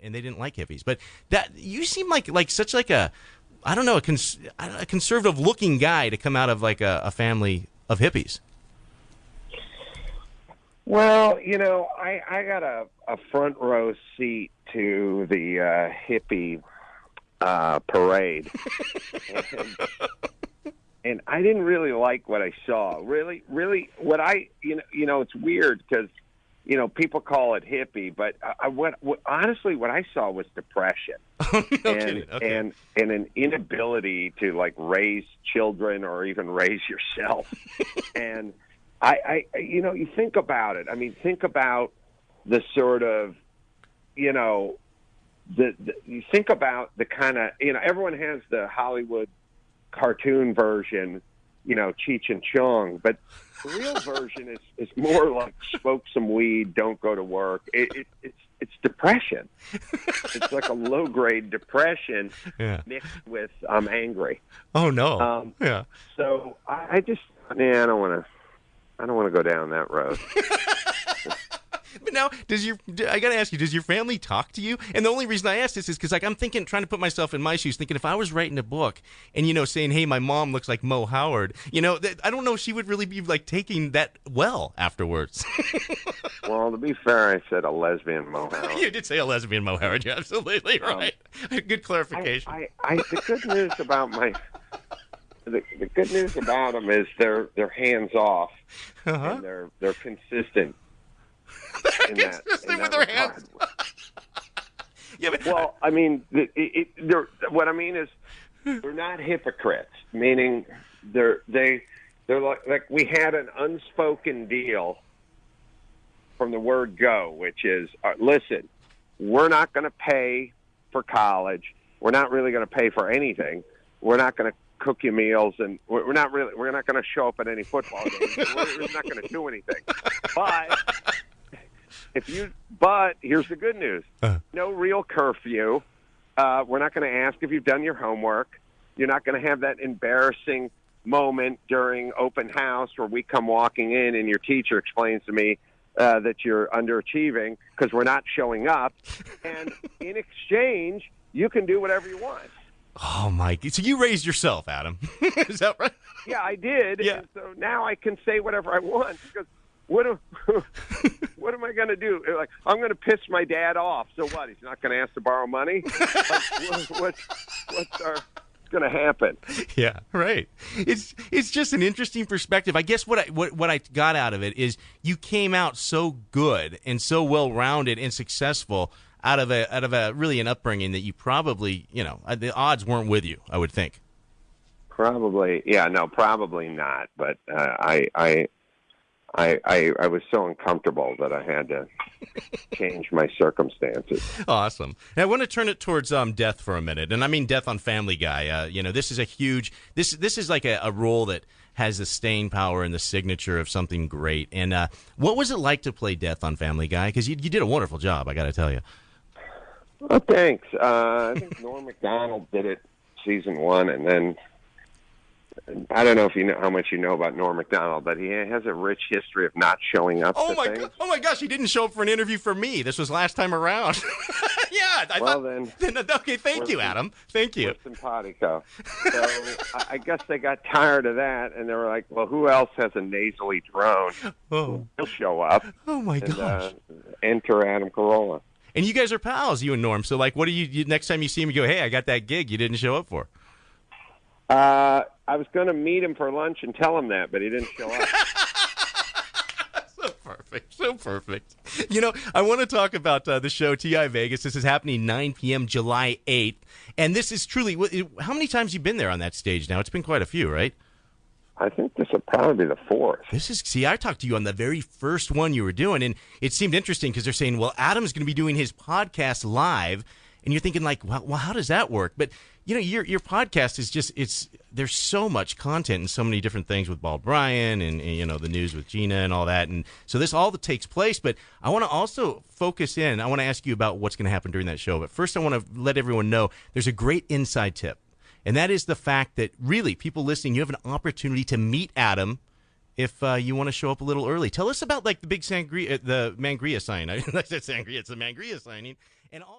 and they didn't like hippies. But that you seem like such like a, I don't know, a conservative looking guy to come out of like a family of hippies. Well, I got a front row seat to the hippie parade, and I didn't really like what I saw. Really, what it's weird because people call it hippie, but honestly, what I saw was depression and an inability to like raise children or even raise yourself. And you think about it. I mean, think about the sort of, you think about the kind of, everyone has the Hollywood cartoon version, Cheech and Chong, but the real version is more like smoke some weed, don't go to work. It's depression. It's like a low grade depression mixed with I'm angry. Oh no! Yeah. So I just I don't want to go down that road. But now, I got to ask you, does your family talk to you? And the only reason I ask this is because, like, I'm thinking, trying to put myself in my shoes, thinking if I was writing a book and, saying, hey, my mom looks like Mo Howard, I don't know if she would really be, like, taking that well afterwards. Well, to be fair, I said a lesbian Mo Howard. You did say a lesbian Mo Howard. You're absolutely right. Good clarification. The good news about the good news about them is they're hands off, and they're consistent. With their hands. Yeah, but, well, I mean, what I mean is they're not hypocrites. Meaning they're like we had an unspoken deal from the word go, which is listen, we're not going to pay for college. We're not really going to pay for anything. We're not going to cook you meals, and we're not going to show up at any football games. We're not going to do anything. But here's the good news. No real curfew. We're not going to ask if you've done your homework. You're not going to have that embarrassing moment during open house where we come walking in and your teacher explains to me that you're underachieving because we're not showing up. And in exchange, you can do whatever you want. Oh, my. So you raised yourself, Adam. Is that right? Yeah, I did. Yeah. And so now I can say whatever I want because what am I going to do? Like, I'm going to piss my dad off. So what? He's not going to ask to borrow money? What's going to happen? Yeah, right. It's just an interesting perspective. I guess what I got out of it is you came out so good and so well-rounded and successful out of a really an upbringing that you probably, the odds weren't with you, I would think. Probably. Yeah, no, probably not. But I was so uncomfortable that I had to change my circumstances. Awesome. Now I want to turn it towards death for a minute, and I mean death on Family Guy. This is a huge. This is like a role that has the staying power and the signature of something great. And what was it like to play Death on Family Guy? Because you did a wonderful job, I got to tell you. Oh, thanks. I think Norm McDonald did it season 1, and then. I don't know if you know how much you know about Norm McDonald, but he has a rich history of not showing up to things. Oh my gosh, he didn't show up for an interview for me. This was last time around. Yeah. Okay, thank you, Adam. Thank you. Simpatico. So I guess they got tired of that, and they were like, well, who else has a nasally drone? Oh. He'll show up. Oh, my gosh. Enter Adam Carolla. And you guys are pals, you and Norm. So, like, what do you next time you see him, you go, hey, I got that gig you didn't show up for? I was going to meet him for lunch and tell him that, but he didn't show up. So perfect. I want to talk about the show TI Vegas. This is happening 9 p.m. July 8th. And this is truly, how many times have you been there on that stage now? It's been quite a few, right? I think this will probably be the 4th. I talked to you on the very first one you were doing, and it seemed interesting because they're saying, well, Adam's going to be doing his podcast live. And you're thinking like, well, how does that work? But your podcast is just there's so much content and so many different things with Bald Bryan and the news with Gina and all that. And so this all that takes place. But I want to also focus in. I want to ask you about what's going to happen during that show. But first, I want to let everyone know there's a great inside tip, and that is the fact that really people listening, you have an opportunity to meet Adam. If you want to show up a little early, tell us about like the big the Mangria signing. I said Sangria, it's the Mangria signing, and also.